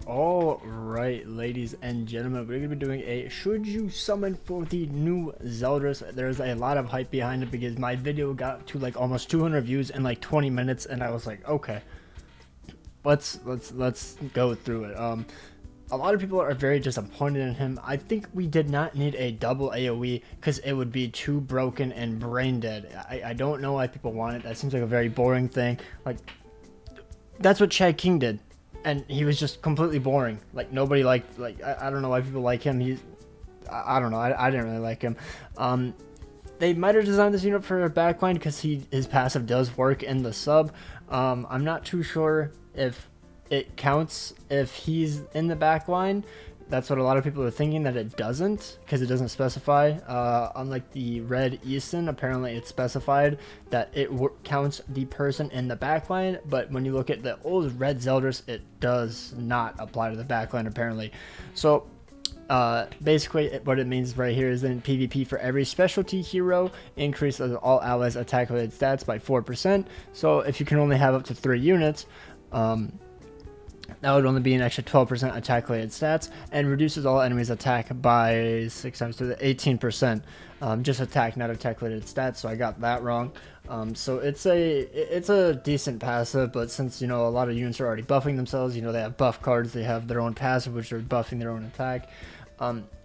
All right, ladies and gentlemen, we're going to be doing a should you summon for the new ZELDRIS. There's a lot of hype behind it because my video got to like almost 200 views in like 20 minutes, and I was like, okay, let's go through it. A lot of people are very disappointed in him. I think we did not need a double AoE because it would be too broken and brain dead. I don't know why people want it. That seems like a very boring thing. Like, that's what Chad King did, and he was just completely boring. Like, nobody liked, like, I don't know why people like him. I don't know, I didn't really like him. They might have designed this unit for a backline because his passive does work in the sub. I'm not too sure if it counts if he's in the backline. That's what a lot of people are thinking, that it doesn't, because it doesn't specify. Unlike the red Easton, apparently it's specified that it counts the person in the backline, but when you look at the old red ZELDRIS, it does not apply to the backline apparently. So basically what it means right here is in PvP, for every specialty hero, increases all allies attack related stats by 4%. So if you can only have up to 3 units, that would only be an extra 12% attack related stats, and reduces all enemies attack by 6 times to 18%. Just attack, not attack related stats, so I got that wrong. So it's a decent passive, but since, you know, a lot of units are already buffing themselves, you know, they have buff cards, they have their own passive which are buffing their own attack.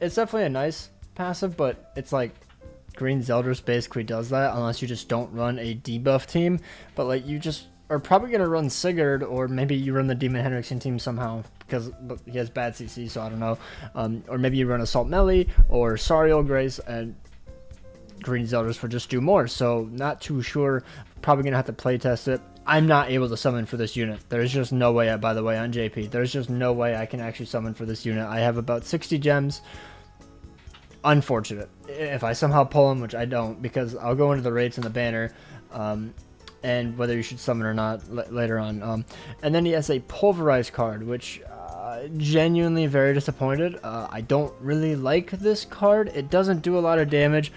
It's definitely a nice passive, but it's like green ZELDRIS basically does that unless you just don't run a debuff team. But like, you just are probably going to run Sigurd, or maybe you run the Demon Henriksen team somehow because he has bad CC, so I don't know. Or maybe you run Assault Melee or Sariel Grace, and green ZELDRIS would just do more. So not too sure. Probably going to have to play test it. I'm not able to summon for this unit. There's just no way, by the way, on JP. There's just no way I can actually summon for this unit. I have about 60 gems. Unfortunate. If I somehow pull them, which I don't, because I'll go into the rates in the banner, and whether you should summon or not later on. And then he has a pulverized card, which genuinely very disappointed. I don't really like this card. It doesn't do a lot of damage.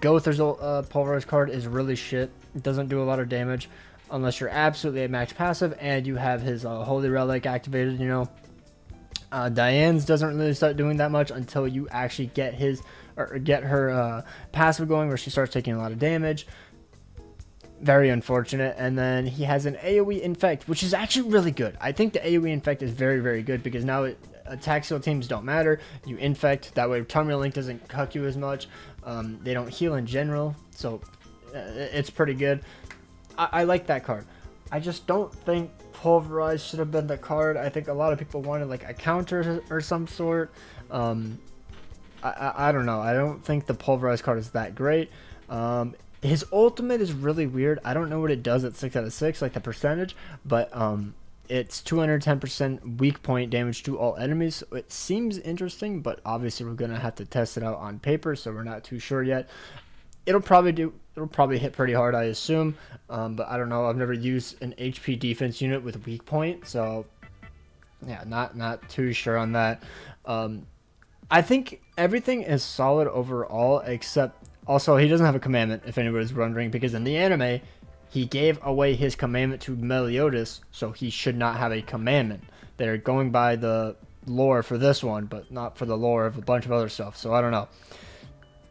Gother's pulverized card is really shit. It doesn't do a lot of damage unless you're absolutely at max passive and you have his Holy Relic activated, you know. Diane's doesn't really start doing that much until you actually get her passive going, where she starts taking a lot of damage. Very unfortunate. And then he has an AoE Infect, which is actually really good. I think the AoE Infect is very, very good because now attack skill teams don't matter. You infect, that way Terminal Link doesn't cuck you as much. They don't heal in general, so it's pretty good. I like that card. I just don't think Pulverized should have been the card. I think a lot of people wanted like a counter or some sort. I don't know. I don't think the Pulverized card is that great. His ultimate is really weird. I don't know what it does at 6 out of 6, like the percentage, but it's 210% weak point damage to all enemies. So it seems interesting, but obviously we're gonna have to test it out on paper, so we're not too sure yet. It'll probably hit pretty hard, I assume, but I don't know. I've never used an HP defense unit with weak point, so yeah, not too sure on that. I think everything is solid overall, except also he doesn't have a commandment, if anybody's wondering, because in the anime he gave away his commandment to Meliodas, so he should not have a commandment. They're going by the lore for this one, but not for the lore of a bunch of other stuff, so I don't know.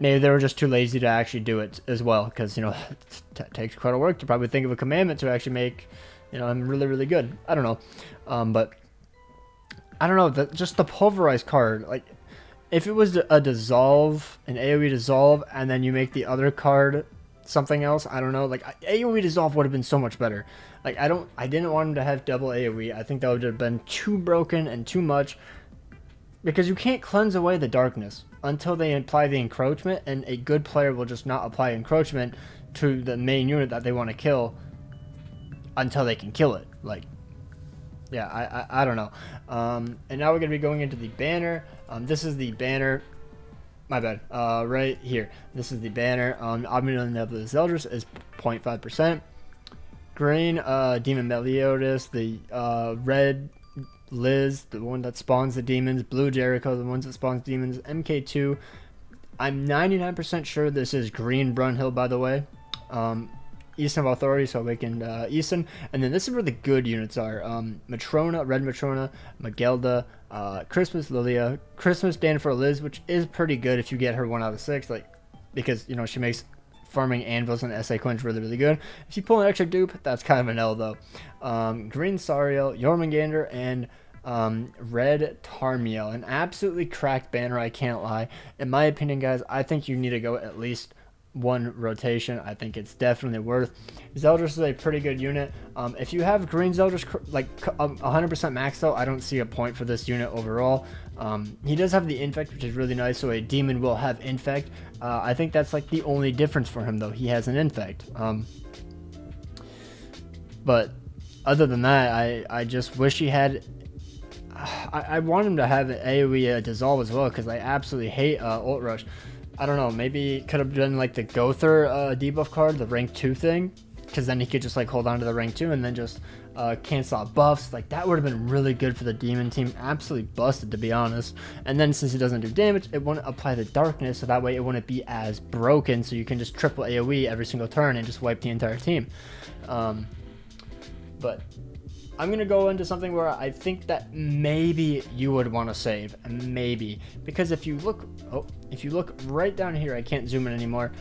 Maybe they were just too lazy to actually do it as well, because, you know, it takes quite a work to probably think of a commandment to actually make, you know, him really, really good. I don't know. But I don't know, just the pulverized card, like, if it was a dissolve, an AoE dissolve, and then you make the other card something else, I don't know, like AoE dissolve would have been so much better. Like, I didn't want him to have double AoE. I think that would have been too broken and too much, because you can't cleanse away the darkness until they apply the encroachment, and a good player will just not apply encroachment to the main unit that they want to kill until they can kill it. Like, yeah, I don't know. And now we're going to be going into the banner. This is the banner. My bad. Right here. This is the banner. Omnium Nebula ZELDRIS is 0.5%. Green, Demon Meliodas. The red Liz, the one that spawns the demons. Blue Jericho, the ones that spawns demons. MK2. I'm 99% sure this is green Brunhild, by the way. Easton of Authority, so awakened Easton. And then this is where the good units are. Matrona, Red Matrona, Magelda, Christmas Lilia, Christmas Stand for Liz, which is pretty good if you get her 1 out of 6, like, because, you know, she makes farming anvils and SA coins really, really good. If you pull an extra dupe, that's kind of an L, though. Green Sariel, Jormungandr, and Red Tarmiel. An absolutely cracked banner, I can't lie. In my opinion, guys, I think you need to go at least 1 rotation. I think it's definitely worth. Zeldris is a pretty good unit. If you have green Zeldris like 100% max, though, I don't see a point for this unit overall. He does have the infect, which is really nice, so a demon will have infect. I think that's like the only difference for him, though. He has an infect. But other than that, I just wish he had. I want him to have an AoE dissolve as well, because I absolutely hate ult rush. I don't know, maybe could have done like the Gother debuff card, the rank 2 thing, because then he could just like hold on to the rank 2 and then just cancel out buffs. Like, that would have been really good for the demon team. Absolutely busted, to be honest. And then since he doesn't do damage, it wouldn't apply the darkness, so that way it wouldn't be as broken, so you can just triple AoE every single turn and just wipe the entire team. But I'm going to go into something where I think that maybe you would want to save. Maybe. Because if you look right down here, I can't zoom in anymore.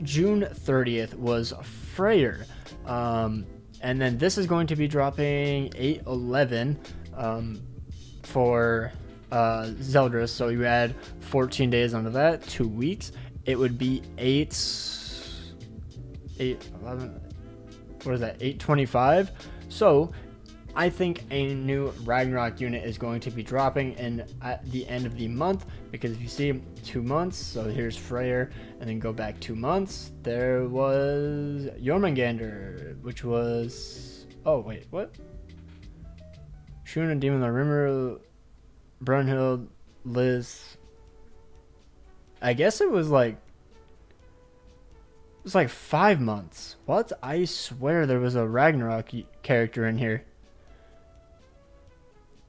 June 30th was Freyr. And then this is going to be dropping 8/11 for Zeldris. So you add 14 days onto that, 2 weeks. It would be 8/11. What is that, 8/25? So I think a new Ragnarok unit is going to be dropping in at the end of the month, because if you see 2 months, so here's Freyr, and then go back 2 months, there was Jormungandr, which was, oh wait, what? Shun and Demon Rimmer, Brunhild, Liz. I guess it was like 5 months. What? I swear there was a Ragnarok character in here.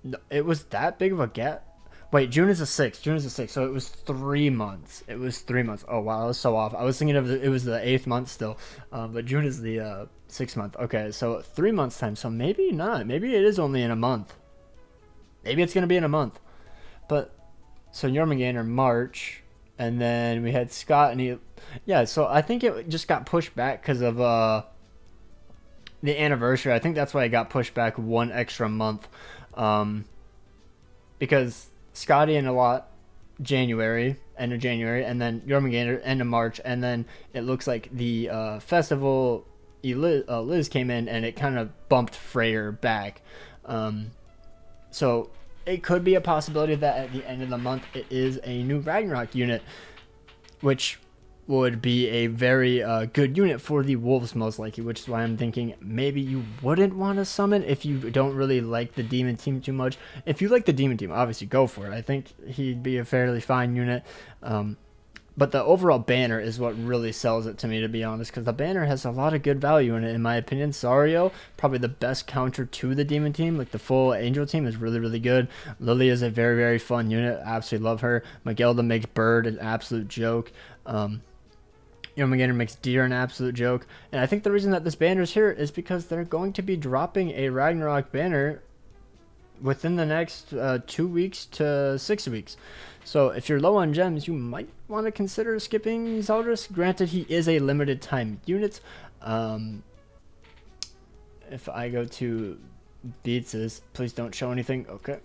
No, it was that big of a gap. Wait, June is the 6th. June is the 6th. So it was 3 months. It was 3 months. Oh, wow. I was so off. I was thinking of it was the 8th month still. But June is the 6th month. Okay, so 3 months time. So maybe not. Maybe it is only in a month. Maybe it's going to be in a month. But, so Jormungandr March. And then we had Scott, and he, yeah, so I think it just got pushed back because of the anniversary. I think that's why it got pushed back 1 extra month. Because Scotty and a lot January, end of January, and then Jormungandr end of March, and then it looks like the festival Liz came in, and it kind of bumped Freyr back. So it could be a possibility that at the end of the month it is a new Ragnarok unit, which would be a very good unit for the Wolves, most likely, which is why I'm thinking maybe you wouldn't want to summon if you don't really like the demon team too much. If you like the demon team, obviously go for it. I think he'd be a fairly fine unit. But the overall banner is what really sells it to me, to be honest, because the banner has a lot of good value in it, in my opinion. Sario, probably the best counter to the demon team. Like, the full angel team is really, really good. Lily is a very, very fun unit. I absolutely love her. Magelda makes Bird an absolute joke. Jormungandr makes Deer an absolute joke. And I think the reason that this banner is here is because they're going to be dropping a Ragnarok banner within the next 2 weeks to 6 weeks. So if you're low on gems, you might want to consider skipping Zeldris. Granted, he is a limited time unit. If I go to Beats', please don't show anything. Okay.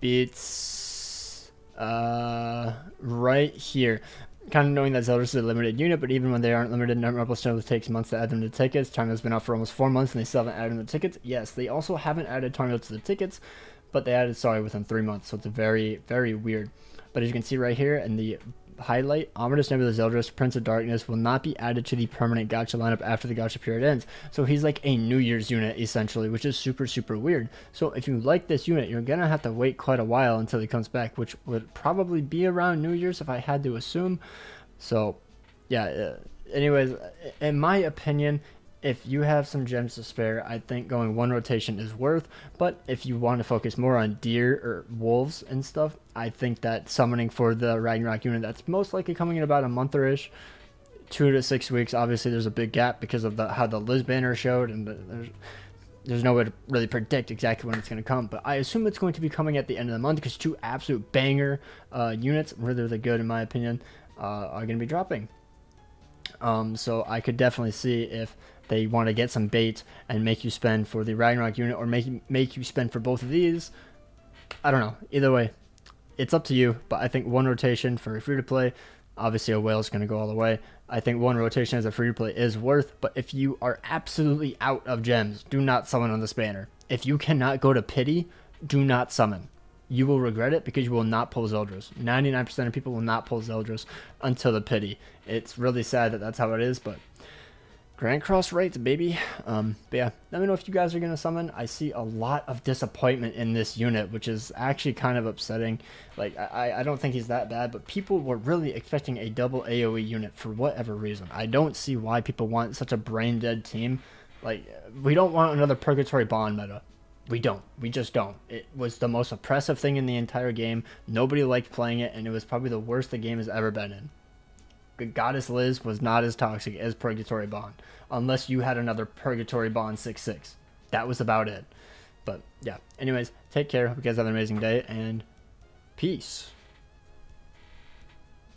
Beats right here. Kind of knowing that Zeldris is a limited unit, but even when they aren't limited, Rebel still takes months to add them to tickets. Time has been out for almost 4 months, and they still haven't added them to tickets. Yes, they also haven't added Tornado to the tickets, but they added Sorry within 3 months, so it's a very, very weird. But as you can see right here in the highlight, Ominous Nebula Zeldris, Prince of Darkness, will not be added to the permanent gacha lineup after the gacha period ends. So he's like a New Year's unit, essentially, which is super, super weird. So if you like this unit, you're going to have to wait quite a while until he comes back, which would probably be around New Year's if I had to assume. So, yeah, anyways, in my opinion, if you have some gems to spare, I think going one rotation is worth. But if you want to focus more on deer or wolves and stuff, I think that summoning for the Ragnarok unit that's most likely coming in about a month or ish, 2 to 6 weeks. Obviously, there's a big gap because of how the Liz banner showed, and there's no way to really predict exactly when it's going to come. But I assume it's going to be coming at the end of the month because 2 absolute banger units, really, really good in my opinion, are going to be dropping. So I could definitely see if they want to get some bait and make you spend for the Ragnarok unit, or make you spend for both of these. I don't know. Either way, it's up to you. But I think one rotation for a free-to-play, obviously a whale is going to go all the way. I think one rotation as a free-to-play is worth. But if you are absolutely out of gems, do not summon on this banner. If you cannot go to pity, do not summon. You will regret it because you will not pull ZELDRIS. 99% of people will not pull ZELDRIS until the pity. It's really sad that that's how it is, but Grand Cross rates, baby. But yeah, let me know if you guys are going to summon. I see a lot of disappointment in this unit, which is actually kind of upsetting. Like, I don't think he's that bad, but people were really expecting a double AoE unit for whatever reason. I don't see why people want such a brain-dead team. Like, we don't want another Purgatory Bond meta. We don't. We just don't. It was the most oppressive thing in the entire game. Nobody liked playing it, and it was probably the worst the game has ever been in. Goddess Liz was not as toxic as Purgatory Bond, unless you had another Purgatory Bond 6/6. That was about it. But yeah, anyways, take care. Hope you guys have an amazing day, and peace.